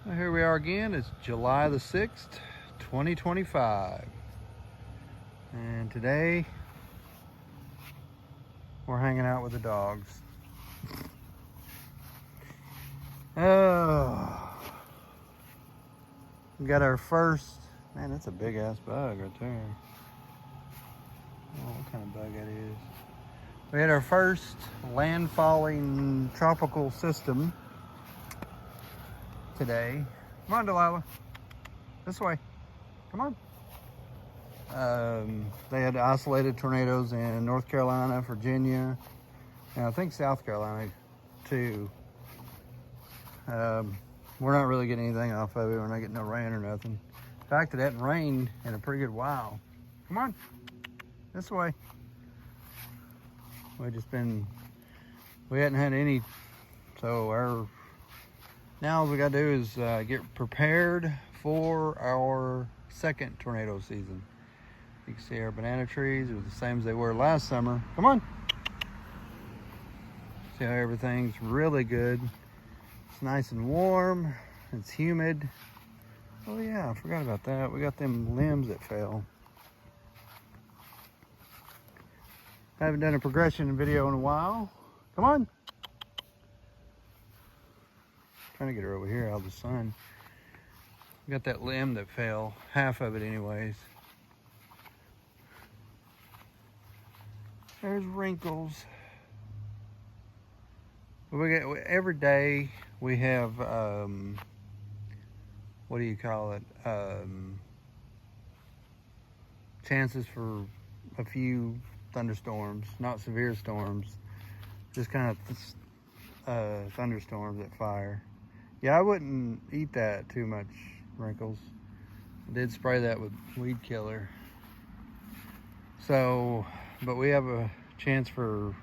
Well, here we are again. It's July the 6th, 2025. And today we're hanging out with the dogs. Oh, we got our first, man, that's a big ass bug right there. Oh, what kind of bug that is. We had our first landfalling tropical system today. Come on, Delilah. This way. Come on. They had isolated tornadoes in North Carolina, Virginia, and I think South Carolina too. We're not really getting anything off of it. We're not getting no rain or nothing. In fact, it hadn't rained in a pretty good while. Come on, this way. We hadn't had any, so now all we gotta do is get prepared for our second tornado season. You can see our banana trees are the same as they were last summer. Come on. See how everything's really good. It's nice and warm. It's humid. Oh yeah, I forgot about that. We got them limbs that fell. I haven't done a progression video in a while. Come on. Trying to get her over here out of the sun. We got that limb that fell, half of it anyways. There's Wrinkles. Every day we have, what do you call it? Chances for a few thunderstorms, not severe storms, just kind of thunderstorms that fire. Yeah, I wouldn't eat that too much, Wrinkles. I did spray that with weed killer. So, but we have a chance for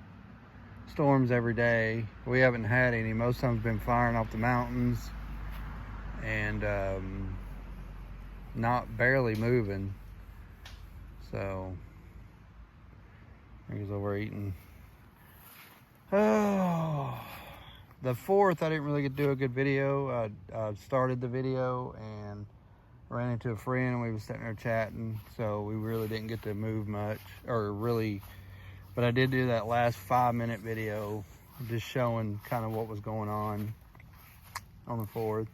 storms every day. We haven't had any. Most times been firing off the mountains and not barely moving. So here's over eating. Oh, the 4th I didn't really get to do a good video. I started the video and ran into a friend and we were sitting there chatting, so we really didn't get to move much, but I did do that last 5-minute video just showing kind of what was going on the 4th.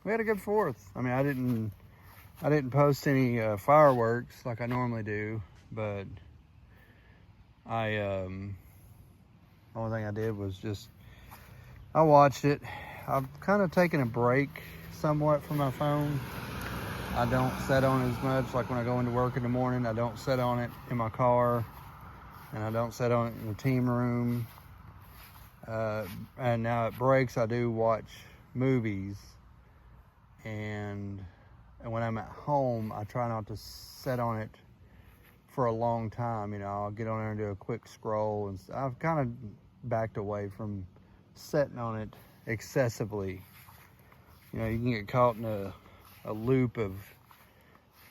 We had a good 4th. I mean, I didn't post any fireworks like I normally do, but only thing I did was I watched it. I've kind of taken a break somewhat from my phone. I don't set on it as much. Like when I go into work in the morning, I don't set on it in my car, and I don't set on it in the team room. And now at breaks, I do watch movies. And when I'm at home, I try not to set on it for a long time. You know, I'll get on there and do a quick scroll. And I've kind of backed away from setting on it excessively. You know, you can get caught in a loop of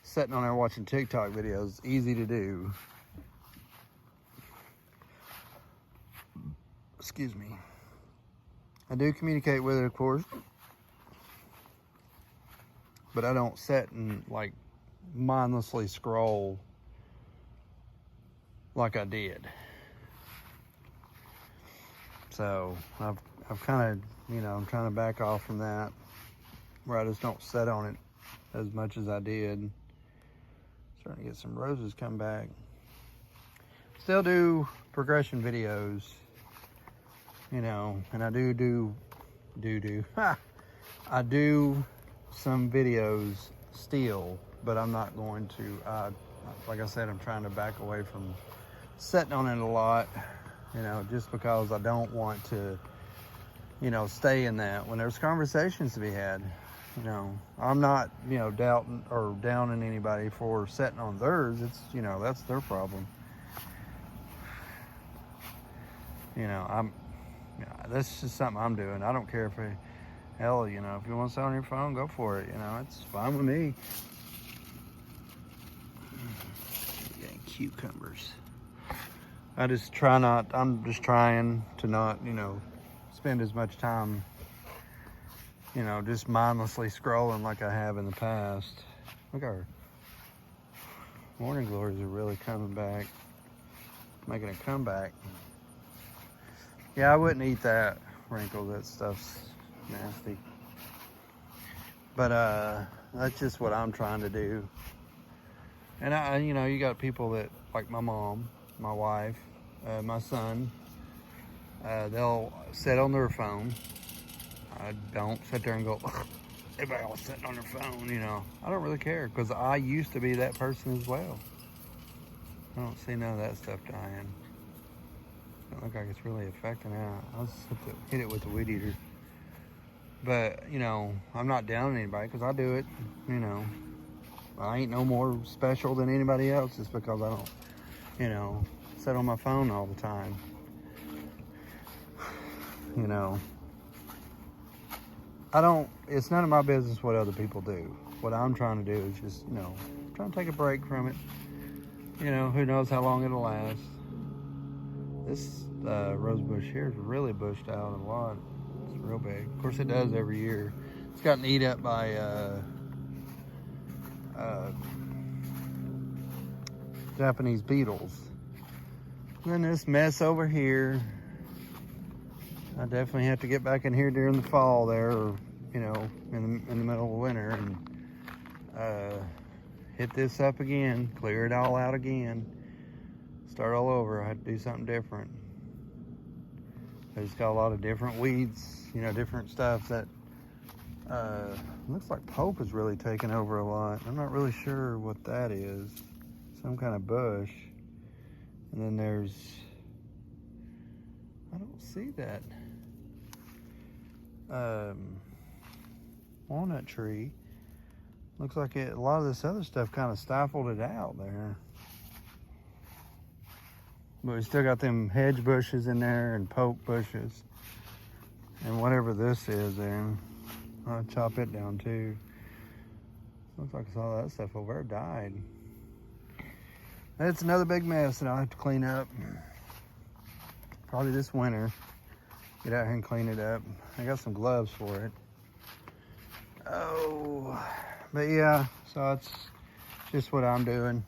sitting on there watching TikTok videos. Easy to do. Excuse me. I do communicate with it, of course, but I don't sit and like mindlessly scroll like I did. So I've kind of, you know, I'm trying to back off from that, where I just don't set on it as much as I did. Starting to get some roses come back. Still do progression videos, you know, and I do I do some videos still, but I'm not going to, like I said, I'm trying to back away from setting on it a lot, you know, just because I don't want to, you know, stay in that when there's conversations to be had. You know, I'm not, you know, doubting or downing anybody for setting on theirs. It's, you know, that's their problem. You know, that's just something I'm doing. I don't care hell, you know, if you want to set on your phone, go for it. You know, it's fine with me. Getting cucumbers. I'm just trying to not, you know, spend as much time you know, just mindlessly scrolling like I have in the past. Look, our morning glories are really coming back, making a comeback. Yeah, I wouldn't eat that, Wrinkle. That stuff's nasty. But that's just what I'm trying to do. And you know, you got people that, like my mom, my wife, my son, they'll sit on their phone. I don't sit there and go, everybody all sitting on their phone, you know. I don't really care, because I used to be that person as well. I don't see none of that stuff dying. Doesn't look like it's really affecting it. I'll just have to hit it with the weed eater. But, you know, I'm not down on anybody, because I do it, you know. I ain't no more special than anybody else just because I don't, you know, sit on my phone all the time. You know, it's none of my business what other people do. What I'm trying to do is just, you know, trying to take a break from it. You know, who knows how long it'll last. This rose bush here is really bushed out a lot. It's real big. Of course, it does every year. It's gotten eat up by Japanese beetles. And then this mess over here. I definitely have to get back in here during the fall there, or, you know, in the middle of winter, and hit this up again, clear it all out again, start all over. I had to do something different. There's got a lot of different weeds, you know, different stuff that looks like Pope is really taking over a lot. I'm not really sure what that is. Some kind of bush. And then there's, I don't see that walnut tree. Looks like a lot of this other stuff kind of stifled it out there. But we still got them hedge bushes in there and poke bushes. And whatever this is there, I'll chop it down too. Looks like all that stuff over there died. It's another big mess that I'll have to clean up. Probably this winter. Get out here and clean it up. I got some gloves for it. Oh, but yeah, so that's just what I'm doing.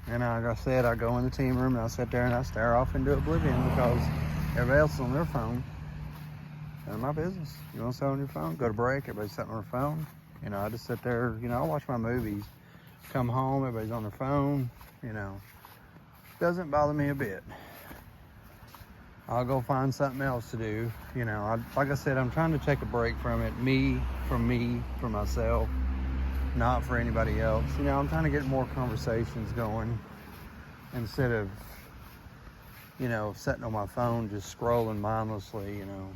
And like I said, I go in the team room and I sit there and I stare off into oblivion because everybody else is on their phone. None of my business. You want to sit on your phone? Go to break, everybody's sitting on their phone. You know, I just sit there, you know, I watch my movies. Come home, everybody's on their phone, you know. Doesn't bother me a bit. I'll go find something else to do. You know, like I said, I'm trying to take a break from it. Me, for myself, not for anybody else. You know, I'm trying to get more conversations going instead of, you know, sitting on my phone just scrolling mindlessly, you know.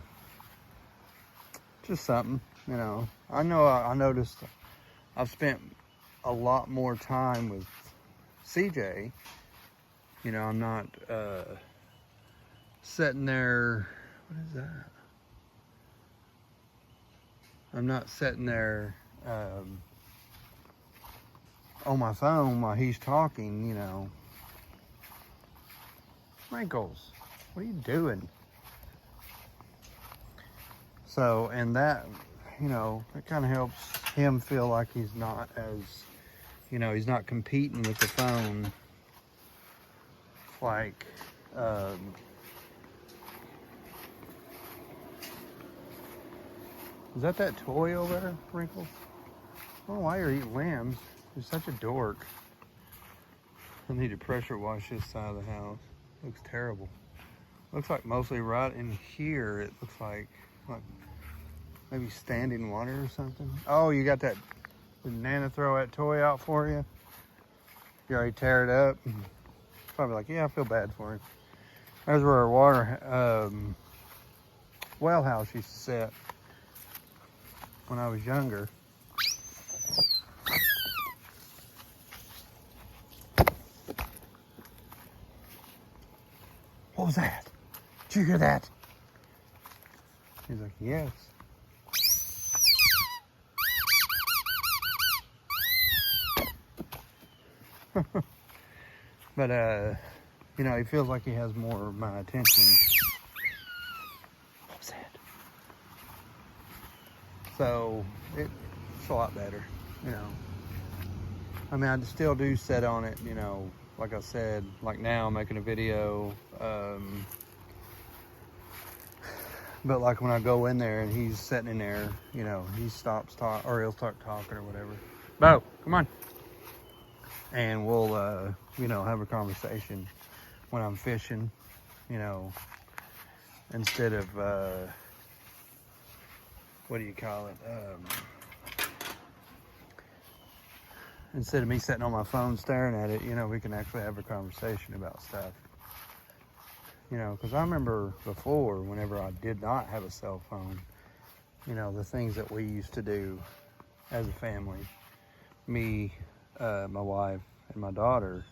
Just something, you know. I noticed I've spent a lot more time with CJ. You know, I'm not sitting there, what is that? I'm not sitting there on my phone while he's talking, you know. Wrinkles, what are you doing? So, and that, you know, it kind of helps him feel like he's not as, you know, he's not competing with the phone like, is that toy over there, Wrinkles? I don't know why you're eating lambs. You're such a dork. I need to pressure wash this side of the house. Looks terrible. Looks like mostly right in here, it looks like maybe standing water or something. Oh, you got that, did Nana throw that toy out for you? You already tear it up? Probably like, yeah, I feel bad for him. There's where our water, well house used to sit when I was younger. What was that? Did you hear that? He's like, yes. But you know, he feels like he has more of my attention. What was that? So it's a lot better, you know. I mean, I still do set on it, you know, like I said, like now I'm making a video. But like when I go in there and he's sitting in there, you know, he stops talking, or he'll start talking or whatever. Bo, come on. And we'll, you know, have a conversation when I'm fishing, you know, instead of, what do you call it? Instead of me sitting on my phone staring at it, you know, we can actually have a conversation about stuff. You know, because I remember before, whenever I did not have a cell phone, you know, the things that we used to do as a family, me, my wife, and my daughter,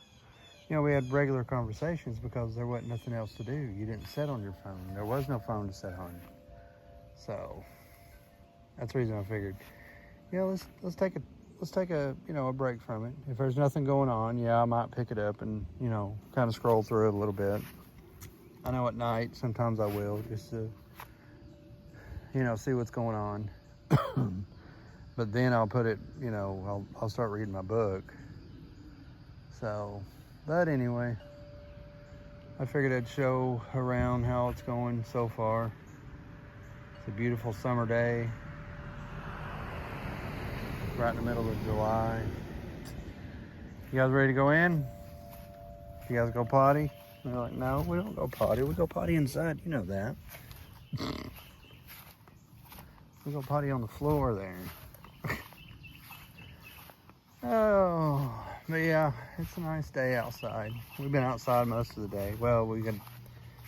you know, we had regular conversations because there wasn't nothing else to do. You didn't sit on your phone. There was no phone to sit on. So that's the reason I figured, you know, let's take a you know, a break from it. If there's nothing going on, yeah, I might pick it up and, you know, kind of scroll through it a little bit. I know at night, sometimes I will, just to, you know, see what's going on. But then I'll put it, you know, I'll start reading my book. So, but anyway, I figured I'd show around how it's going so far. It's a beautiful summer day. Right in the middle of July. You guys ready to go in? You guys go potty? And they're like, no, we don't go potty. We go potty inside. You know that. We go potty on the floor there. Oh, but yeah, it's a nice day outside. We've been outside most of the day. Well, we got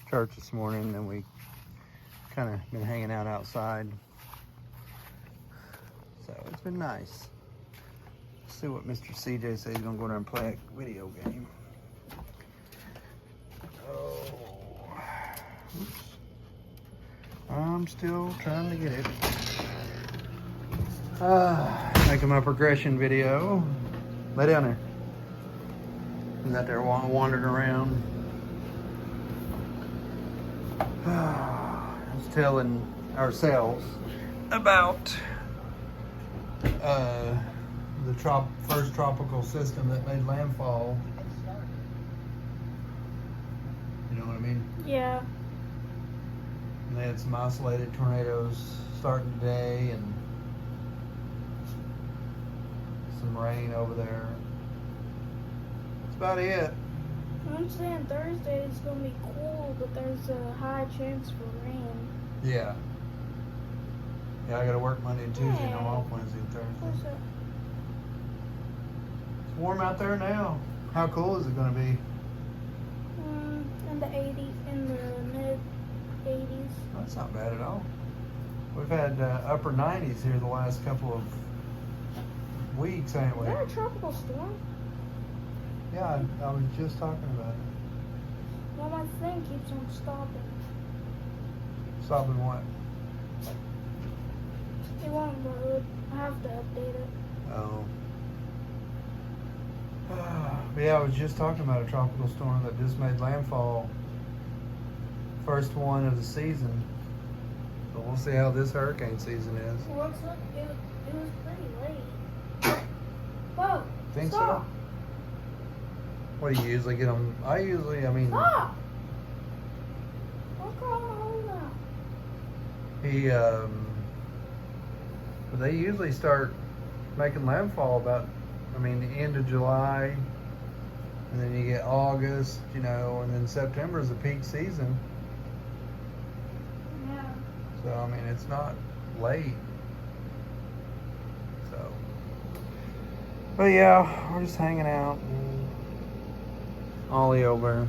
church this morning and we kind of been hanging out outside. So it's been nice. Let's see what Mr. CJ says. He's gonna go down and play a video game. Oops. I'm still trying to get it. Making my progression video. Lay down there. He's out there wandering around. I was telling ourselves about the first tropical system that made landfall. You know what I mean? Yeah. And they had some isolated tornadoes starting today and some rain over there. That's about it. I'm saying Thursday is going to be cool, but there's a high chance for rain. Yeah. Yeah, I got to work Monday and Tuesday, and I'm off Wednesday and What's Thursday. that? It's warm out there now. How cool is it going to be? In the 80s, in the mid 80s. That's not bad at all. We've had upper 90s here the last couple of weeks, ain't we? Is that a tropical storm? Yeah, I was just talking about it. Well, my thing keeps on stopping. Stopping what? It won't load. I have to update it. Oh. But yeah, I was just talking about a tropical storm that just made landfall. First one of the season. So we'll see how this hurricane season is. Well, it was pretty late. Whoa! Think stop. so? What do you usually get them? I mean... Stop! I'm crawling a hole now. They usually start making landfall about, the end of July, and then you get August, and then September is the peak season. Yeah. So, it's not late. So, but yeah, we're just hanging out. Ollie over.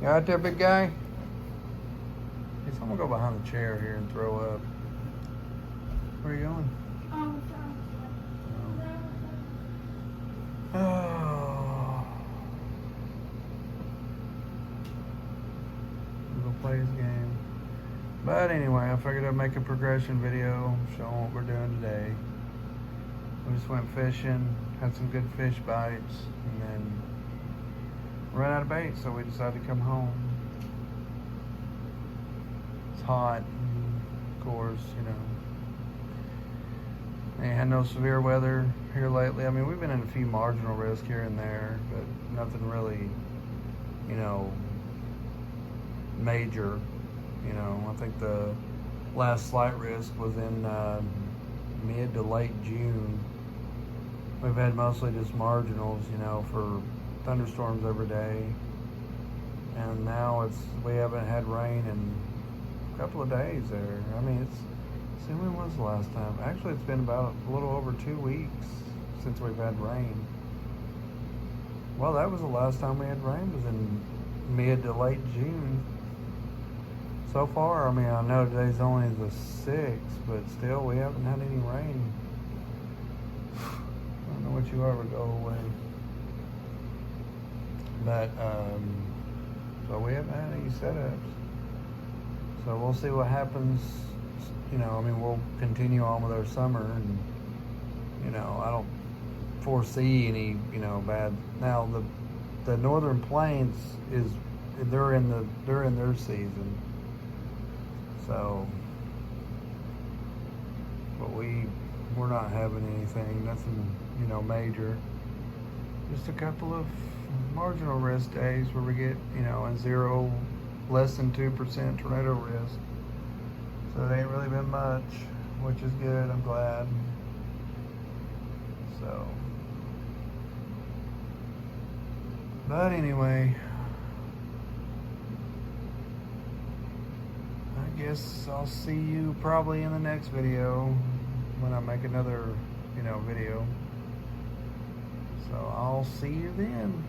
You out there, big guy? Yes, I'm gonna go behind the chair here and throw up. Where are you going? Oh. We'll go play his game. But anyway, I figured I'd make a progression video showing what we're doing today. We just went fishing. had some good fish bites, and then ran out of bait, so we decided to come home. It's hot, and of course, you know. They had no severe weather here lately. I mean, we've been in a few marginal risks here and there, but nothing really, you know, major. You know, I think the last slight risk was in mid to late June. We've had mostly just marginals, you know, for thunderstorms every day. And now we haven't had rain in a couple of days there. I mean, see, when was the last time? Actually, it's been about a little over 2 weeks since we've had rain. Well, that was the last time we had rain, was in mid to late June. So far, I mean, I know today's only the 6th, but still, we haven't had any rain. I don't know what you ever go away. But, so we haven't had any setups. So we'll see what happens. You know, I mean, we'll continue on with our summer, and, you know, I don't foresee any, you know, bad. Now, the Northern Plains they're in their season. So, but we're not having anything, nothing, you know, major. Just a couple of marginal risk days where we get, you know, less than 2% tornado risk. So it ain't really been much, which is good. I'm glad. So, but anyway, I guess I'll see you probably in the next video when I make another, you know, video. So I'll see you then.